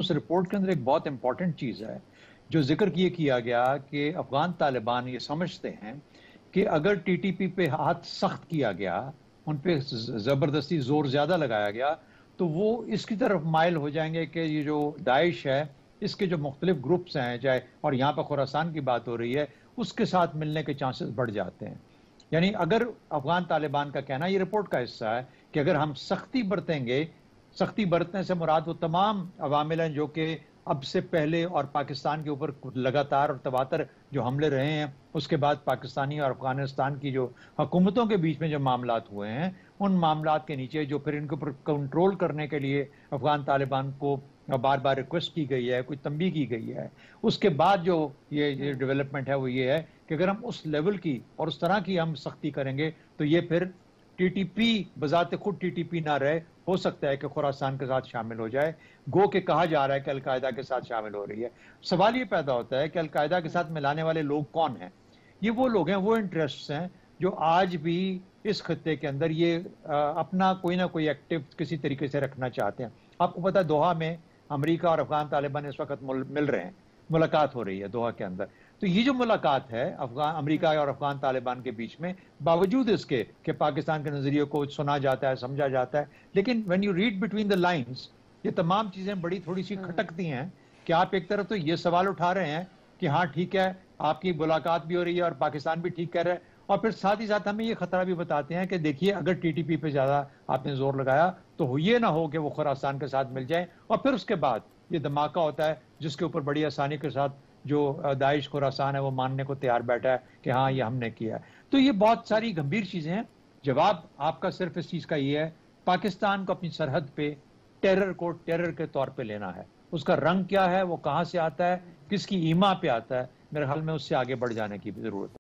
उस रिपोर्ट के अंदर एक बहुत इंपॉर्टेंट चीज़ है, जो ज़िक्र ये किया गया कि अफ़गान तालिबान ये समझते हैं कि अगर टीटीपी पे हाथ सख्त किया गया, उन पे ज़बरदस्ती ज़ोर ज़्यादा लगाया गया, तो वो इसकी तरफ माइल हो जाएंगे कि ये जो दाइश है, इसके जो मुख्तलिफ ग्रुप्स हैं, चाहे और यहाँ पर खुरासान की बात हो रही है, उसके साथ मिलने के चांसेस बढ़ जाते हैं। यानी अगर अफ़गान तालिबान का कहना, ये रिपोर्ट का हिस्सा है कि अगर हम सख्ती बरतेंगे, सख्ती बरतने से मुराद वो तमाम अवामिल हैं जो कि अब से पहले और पाकिस्तान के ऊपर लगातार और तवातर जो हमले रहे हैं, उसके बाद पाकिस्तानी और अफगानिस्तान की जो हुकूमतों के बीच में जो मामलात हुए हैं, उन मामलात के नीचे जो फिर इनके ऊपर कंट्रोल करने के लिए अफगान तालिबान को बार बार रिक्वेस्ट की गई है, कुछ तंबीह की गई है, उसके बाद जो ये डेवलपमेंट है वो ये है कि अगर हम उस लेवल की और उस तरह की हम सख्ती करेंगे तो ये फिर टीटीपी बजाते खुद टीटीपी ना रहे, हो सकता है कि खुरासान के साथ शामिल हो जाए। गो के कहा जा रहा है कि अलकायदा के साथ शामिल हो रही है। सवाल ये पैदा होता है कि अलकायदा के साथ मिलाने वाले लोग कौन हैं? ये वो लोग हैं, वो इंटरेस्ट्स हैं जो आज भी इस खत्ते के अंदर ये अपना कोई ना कोई एक्टिव किसी तरीके से रखना चाहते हैं। आपको पता है दोहा में अमेरिका और अफगान तालिबान इस वक्त मिल रहे हैं, मुलाकात हो रही है दोहा के अंदर। तो ये जो मुलाकात है अफगान अमेरिका और अफगान तालिबान के बीच में, बावजूद इसके कि पाकिस्तान के नजरिए को सुना जाता है, समझा जाता है, लेकिन when you read between the lines, ये तमाम चीजें बड़ी थोड़ी सी खटकती हैं कि आप एक तरफ तो ये सवाल उठा रहे हैं कि हाँ ठीक है, आपकी मुलाकात भी हो रही है और पाकिस्तान भी ठीक कह रहा है, और फिर साथ ही साथ हमें ये खतरा भी बताते हैं कि देखिए अगर टीटीपी पे ज्यादा आपने जोर लगाया तो ये ना हो कि वो खुरासान के साथ मिल जाए, और फिर उसके बाद ये धमाका होता है जिसके ऊपर बड़ी आसानी के साथ जो दाइश खुरासान है वो मानने को तैयार बैठा है कि हाँ ये हमने किया है। तो ये बहुत सारी गंभीर चीजें हैं। जवाब आपका सिर्फ इस चीज का ये है, पाकिस्तान को अपनी सरहद पे टेरर को टेरर के तौर पे लेना है। उसका रंग क्या है, वो कहां से आता है, किसकी ईमा पे आता है, मेरे ख्याल में उससे आगे बढ़ जाने की भी जरूरत है।